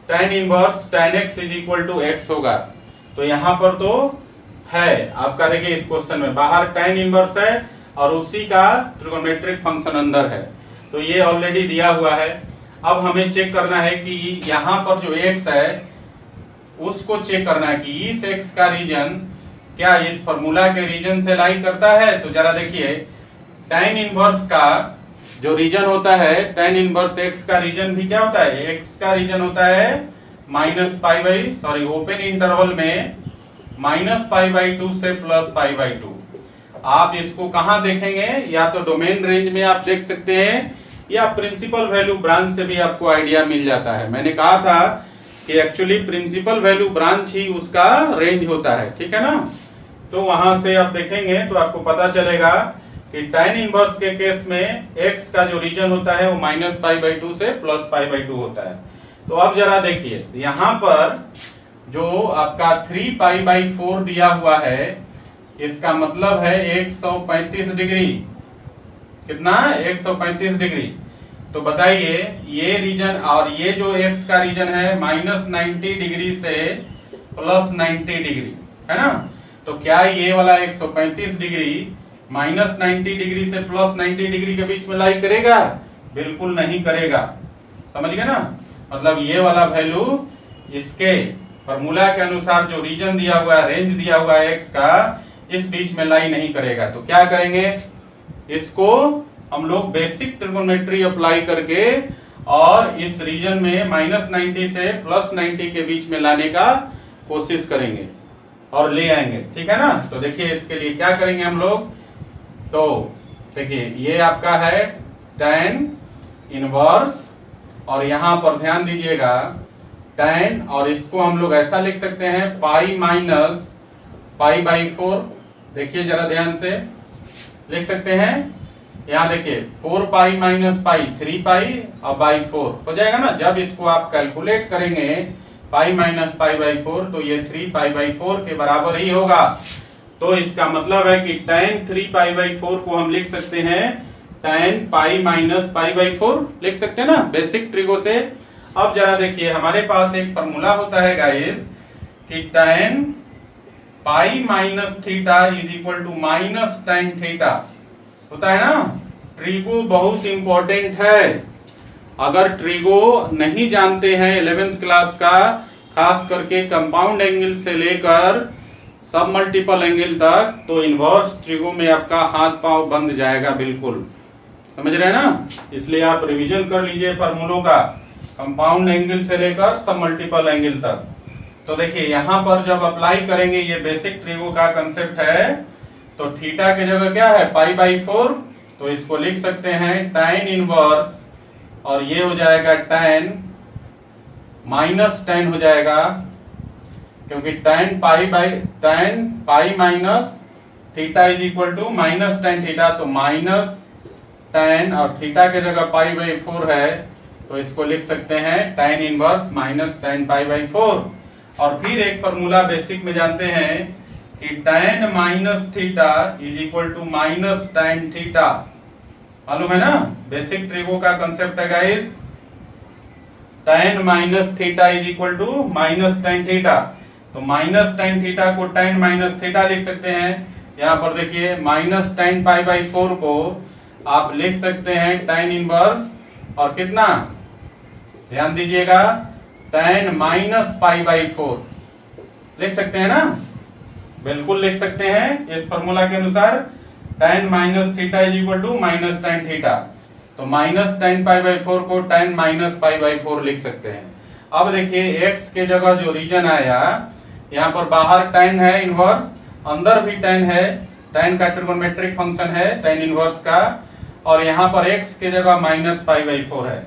Speaker 1: tan inverse tan x is equal to x होगा। तो यहाँ पर तो है आपका, देखिए इस क्वेश्चन में बाहर tan इनवर्स है और उसी का ट्रिगोनोमेट्रिक फंक्शन अंदर है, तो ये ऑलरेडी दिया हुआ है। अब हमें चेक करना है कि यहाँ पर जो x है उसको चेक करना है कि इस x का रीजन क्या इस फॉर्मूला के रीजन से लाई करता है। तो जरा देखिए, tan इनवर्स का जो रीजन होता है, tan इनवर्स x का रीजन भी क्या होता है? x का रीजन होता है ओपन इंटरवल में -π/2 से +π/2। आप इसको कहाँ देखेंगे? या तो डोमेन रेंज में आप देख सकते हैं, या प्रिंसिपल वैल्यू ब्रांच से भी आपको आइडिया मिल जाता है। मैंने कहा था कि एक्चुअली प्रिंसिपल वैल्यू ब्रांच ही उसका रेंज होता है, ठीक है ना। तो वहां से आप देखेंगे तो आपको पता चलेगा कि tan इनवर्स के केस में x का जो रीजन होता है वो -π/2 से +π/2 होता है। तो अब जरा देखिए, यहाँ पर जो आपका 3π/4 दिया हुआ है, इसका मतलब है 135 डिग्री। कितना? 135 डिग्री। तो बताइए, ये रीजन और ये जो x का रीजन है -90 डिग्री से +90 डिग्री है ना। तो क्या ये वाला 135 डिग्री -90 डिग्री से +90 डिग्री के बीच में लाई करेगा? बिल्कुल नहीं करेगा। समझ गए ना? मतलब ये वाला वैल्यू इसके फॉर्मूला के अनुसार जो रीजन दिया हुआ है, रेंज दिया हुआ है x का, इस बीच में लाई नहीं करेगा। तो क्या करेंगे? इसको हम लोग बेसिक ट्रिगोनोमेट्री अप्लाई करके और इस रीजन में -90 से +90 के बीच में लाने का कोशिश करेंगे और ले आएंगे, ठीक है ना। तो देखिए इसके लिए क्या करेंगे हम लोग। तो देखिए ये आपका है tan इनवर्स, और यहां पर ध्यान दीजिएगा tan, और इसको हम लोग ऐसा लिख सकते हैं पाई माइनस π/4। देखिए जरा ध्यान से लिख सकते हैं यहाँ देखिए 4 पाई माइनस पाई 3 पाई और बाई 4 हो जाएगा ना। जब इसको आप कैलकुलेट करेंगे पाई माइनस पाई बाई 4 तो ये 3 पाई बाई 4 के बराबर ही होगा। तो इसका मतलब है कि tan 3 पाई बाई 4 को हम लिख सकते हैं tan pi minus pi by 4 लिख सकते हैं ना बेसिक ट्रिगो से। अब जरा देखिए हमारे पास एक फॉर्मूला होता है गाइस कि tan pi minus theta is equal to minus tan theta होता है ना। ट्रिगो बहुत इंपॉर्टेंट है। अगर ट्रिगो नहीं जानते हैं 11th क्लास का, खास करके कंपाउंड एंगल से लेकर सब मल्टीपल एंगल तक, तो इनवर्स ट्रिगो में आपका हाथ पांव बंद जाएगा बिल्कुल। समझ रहे हैं ना। इसलिए आप रिवीजन कर लीजिए फार्मूलों का, कंपाउंड एंगल से लेकर सब मल्टीपल एंगल तक। तो देखिए यहाँ पर जब अप्लाई करेंगे ये बेसिक ट्रिगो का कंसेप्ट है, तो थीटा की जगह क्या है पाई बाई 4, तो इसको लिख सकते हैं tan इनवर्स, और ये हो जाएगा tan माइनस tan हो जाएगा, क्योंकि tan pi minus theta is equal to minus tan theta, तो माइनस tan और थीटा के जगह पाई बाई 4 है, तो इसको लिख सकते हैं tan inverse minus tan pi by 4। और फिर एक फॉर्मूला बेसिक में जानते हैं कि tan minus theta is equal to minus tan theta, मालूम है ना। बेसिक ट्रिगो का कंसेप्ट है guys, tan minus theta is equal to minus tan theta, तो माइनस tan थीटा को tan माइनस थीटा लिख सकते हैं। यहाँ पर देखिए माइनस tan पाई बाई 4 को आप लिख सकते हैं tan इनवर्स और कितना, ध्यान दीजिएगा, tan माइनस पाई बाई 4 लिख सकते हैं ना, बिल्कुल लिख सकते हैं इस फॉर्मूला के अनुसार। tan minus theta is equal to minus tan theta, तो माइनस tan पाई बाई 4 को tan माइनस पाई बाई 4 लिख सकते हैं। अब देखिए x के जगह जो रीजन आया, यहाँ पर बाहर tan है इनवर्स, अंदर भी tan है, tan का ट्रिगोनोमेट्रिक फंक्शन है tan इनवर्स का, और यहाँ पर x के जगह माइनस पाई बाई 4 है।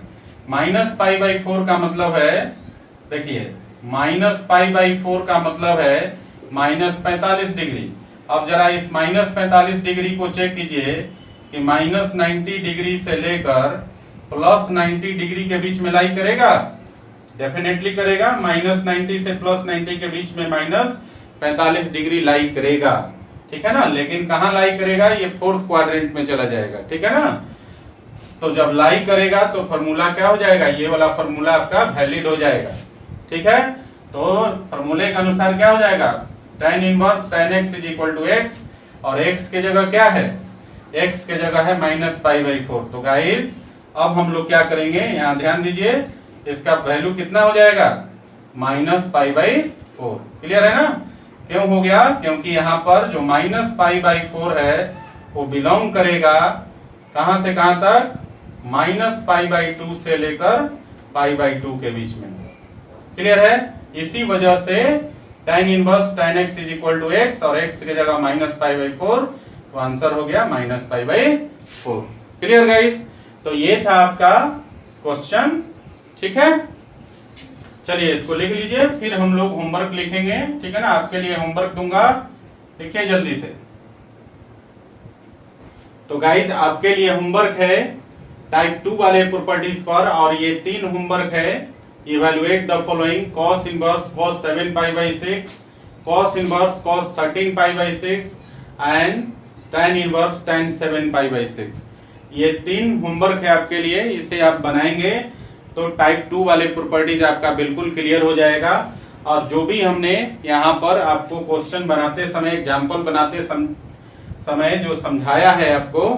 Speaker 1: माइनस पाई बाई 4 का मतलब है, देखिए माइनस पाई बाई 4 का मतलब है माइनस 45 डिग्री। अब जरा इस माइनस 45 डिग्री को चेक कीजिए कि माइनस 90 डिग्री से लेकर प्लस 90 डिग्री के बीच में लाई करेगा, डेफिनेटली करेगा। माइनस 90 से प्लस 90 के बीच में माइनस 45 डिग्री लाई करेगा, ठीक है ना। लेकिन कहाँ लाई करेगा, ये फोर्थ क्वाड्रेंट में चला जाएगा, ठीक है ना। तो जब लाई करेगा तो फॉर्मूला क्या हो जाएगा, ये वाला फॉर्मूला आपका वैलिड हो जाएगा, ठीक है। तो फॉर्मूले के अनुसार क्या हो जाएगा, tan inverse tan x is equal to x, और x के जगह क्या है, x के जगह है माइनस पाई बाई 4। तो गाइस अब हम लोग क्या करेंगे, यहाँ ध्यान दीजिए, इसका वैल्यू कितना हो जाएगा, माइनस पाई बाई 4। क्लियर है ना। क्यों हो गया, क्योंकि यहाँ पर जो माइनस पाई बाई 4 है वो बिलोंग करेगा कहां से कहां तक, माइनस पाई बाई 2 से लेकर पाई बाई 2 के बीच में। क्लियर है। इसी वजह से tan inverse tan x is equal to x, और x के जगह माइनस पाई बाई 4, तो आंसर हो गया minus pi by 4। Clear guys. तो ये था आपका क्वेश्चन, ठीक है। चलिए इसको लिख लीजिए, फिर हम लोग होमवर्क लिखेंगे, ठीक है ना। आपके लिए होमवर्क दूंगा, लिखिए जल्दी से। तो गाइस आपके लिए होमवर्क है टाइप 2 वाले प्रॉपर्टीज पर, और ये 3 होमवर्क है। Evaluate the following, cos inverse cos 7 pi by 6, cos inverse cos 13 pi by 6 and tan inverse tan 7 pi by 6। ये 3 होमवर्क है आपके लिए, इसे आप बनाएंगे तो टाइप 2 वाले प्रॉपर्टीज आपका बिल्कुल क्लियर हो जाएगा। और जो भी हमने यहाँ पर आपको क्वेश्चन बनाते समय, एग्जाम्पल बनाते समय जो समझाया है आपको,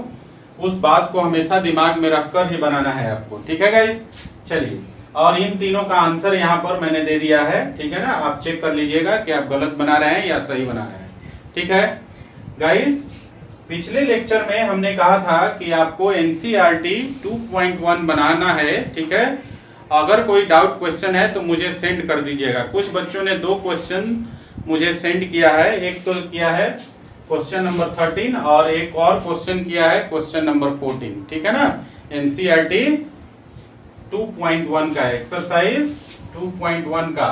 Speaker 1: उस बात को हमेशा दिमाग में रखकर ही बनाना है आपको, ठीक है गाइस। चलिए, और इन तीनों का आंसर यहाँ पर मैंने दे दिया है, ठीक है ना। आप चेक कर लीजिएगा कि आप गलत बना रहे हैं या सही बना रहे हैं, ठीक है गाइस। पिछले लेक्चर में हमने कहा था कि आपको एनसीईआरटी 2.1 बनाना है, ठीक है। अगर कोई डाउट क्वेश्चन है तो मुझे सेंड कर दीजिएगा। कुछ बच्चों ने 2 क्वेश्चन मुझे सेंड किया है, एक तो किया है क्वेश्चन नंबर 13 और एक और क्वेश्चन किया है क्वेश्चन नंबर 14, ठीक है ना। एनसीईआरटी 2.1 का एक्सरसाइज 2.1 का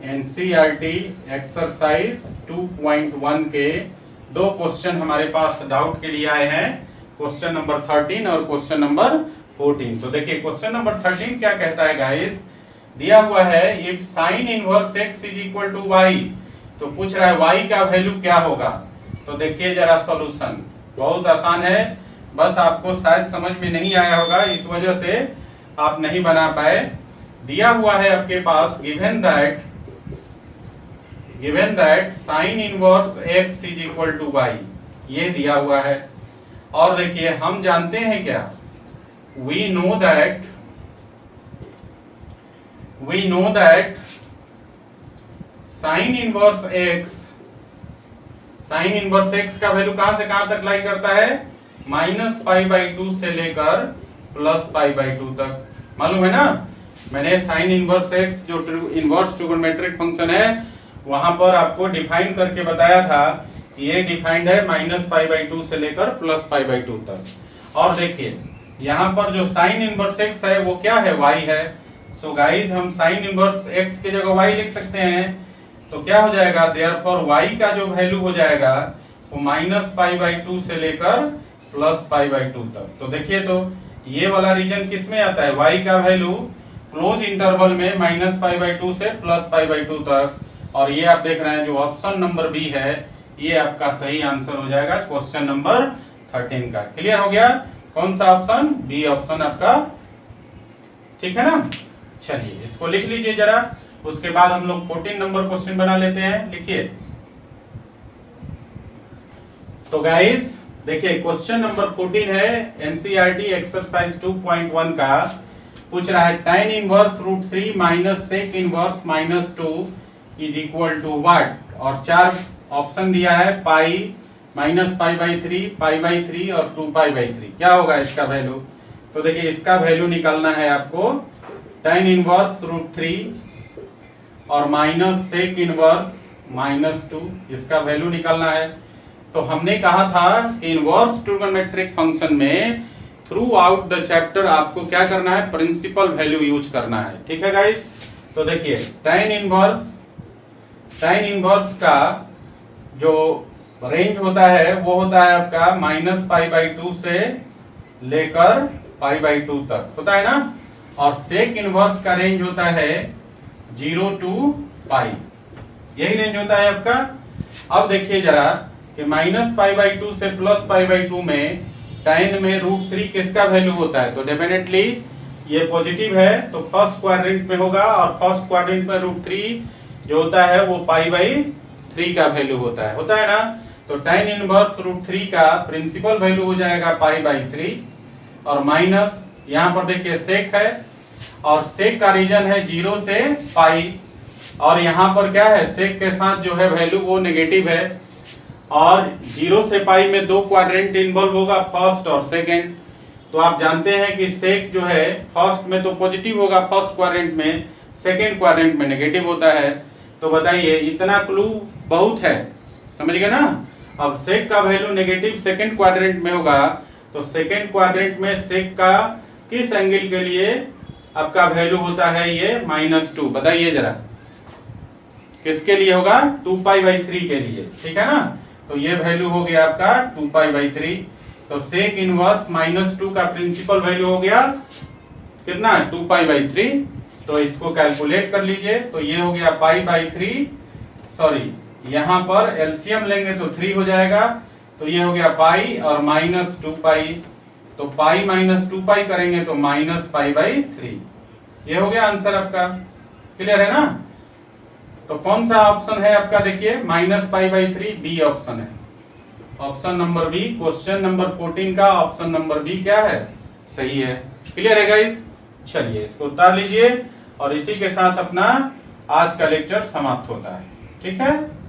Speaker 1: एनसीईआरटी एक्सरसाइज 2.1 के दो क्वेश्चन हमारे पास डाउट के लिए आए हैं, क्वेश्चन नंबर 13 और क्वेश्चन नंबर 14। तो देखिए क्वेश्चन नंबर 13 क्या कहता है गाइस, दिया हुआ है if sine inverse x is equal to y, तो पूछ रहा है y का वैल्यू क्या होगा। तो देखिए जरा सॉल्यूशन बहुत आसान है, बस आपको शायद समझ में नहीं आया होगा, इस वजह से आप नहीं बना पाए। दिया हुआ है आपके पास given that sine inverse x is equal to y, ये दिया हुआ है। और देखिए हम जानते हैं क्या, we know that sign inverse x का वैल्यू कहां से कहां तक लाई करता है, -π/2 से लेकर +π/2 तक। मालूम है ना, मैंने साइन इनवर्स x जो इनवर्स ट्रिगोनोमेट्रिक फंक्शन है वहां पर आपको डिफाइन करके बताया था, ये डिफाइंड है -π/2 से लेकर +π/2 तक। और देखिए यहाँ पर जो साइन इनवर्स x है वो क्या है, y है। सो गाइज हम साइन इनवर्स x की जगह y लिख सकते हैं, तो क्या हो जाएगा, देयरफॉर y का जो वैल्यू हो जाएगा वो -π/2 से लेकर +π/2 तक। तो देखिए तो ये वाला रीजन किस में आता है, y का वैल्यू क्लोज इंटरवल में -π/2 से +π/2 तक। और ये आप देख रहे हैं जो ऑप्शन नंबर बी है ये आपका सही आंसर हो जाएगा क्वेश्चन नंबर 13 का। क्लियर हो गया, कौन सा ऑप्शन, बी ऑप्शन आपका, ठीक है ना। चलिए इसको लिख लीजिए जरा, उसके बाद हम लोग 14 नंबर क्वेश्चन बना लेते हैं। लिखिए, तो गाइस देखिए क्वेश्चन नंबर 14 है एनसीईआरटी एक्सरसाइज 2.1 का, पूछ रहा है tan inverse √3 minus sec inverse -2 is equal to what. और 4 ऑप्शन दिया है, पाई, -π/3, π/3 और 2π/3। क्या होगा इसका वैल्यू, तो देखिए इसका वैल्यू निकालना है आपको, tan इनवर्स √3 और माइनस sec इनवर्स -2, इसका वैल्यू निकालना है। तो हमने कहा था कि इनवर्स ट्रिगोनोमेट्रिक फंक्शन में थ्रू आउट द चैप्टर आपको क्या करना है, प्रिंसिपल वैल्यू यूज करना है, ठीक है गाइस। तो देखिए tan इनवर्स का जो रेंज होता है वो होता है आपका -π/2 से लेकर π/2 तक होता है ना, और sec इनवर्स का रेंज होता है 0 to π, यही रेंज होता है आपका। अब देखिए जरा कि -π/2 से +π/2 में tan में √3 किसका वैल्यू होता है, तो डेफिनेटली ये पॉजिटिव है, तो फर्स्ट क्वाड्रेंट में होगा, और फर्स्ट क्वाड्रेंट में √3 जो होता है वो π/3 का वैल्यू होता है ना। तो tan इनवर्स √3 का प्रिंसिपल वैल्यू हो जाएगा π/3, और माइनस यहाँ पर देखिए sec है, और sec का रीजन है 0 से π, और यहाँ पर क्या है, sec के साथ जो है वैल्यू वो नेगेटिव है, और 0 से π में 2 क्वाड्रेंट इन्वॉल्व होगा, फर्स्ट और सेकंड। तो आप जानते हैं कि sec जो है फर्स्ट में तो पॉजिटिव होगा फर्स्ट क्वाड्रेंट में, सेकंड क्वाड्रेंट में नेगेटिव होता है। तो बताइए इतना क्लू बहुत है, समझ गए ना। अब sec का वैल्यू नेगेटिव सेकंड क्वाड्रेंट में होगा, तो सेकंड क्वाड्रेंट में sec का किस एंगल के लिए आपका वैल्यू होता है ये -2, बताइए जरा किसके लिए होगा, 2π/3 के लिए, ठीक है ना। तो ये वैल्यू हो गया आपका 2π/3। तो sec इनवर्स -2 का प्रिंसिपल वैल्यू हो गया कितना, 2π/3। तो इसको कैलकुलेट कर लीजिए, तो ये हो गया π/3, सॉरी यहाँ पर एलसीएम लेंगे तो 3 हो जाएगा, तो ये हो गया पाई और -2π, तो पाई -2π करेंगे तो -π/3, ये हो गया आंसर आपका। क्लियर है ना। तो कौन सा ऑप्शन है आपका, देखिए -π/3, बी ऑप्शन है, option number B. Question number 14 का ऑप्शन नंबर बी क्या है, सही है। क्लियर है गाइस। चलिए इसको उतार लीजिए, और इसी के साथ अपना आज का लेक्चर समाप्त होता है, ठीक है।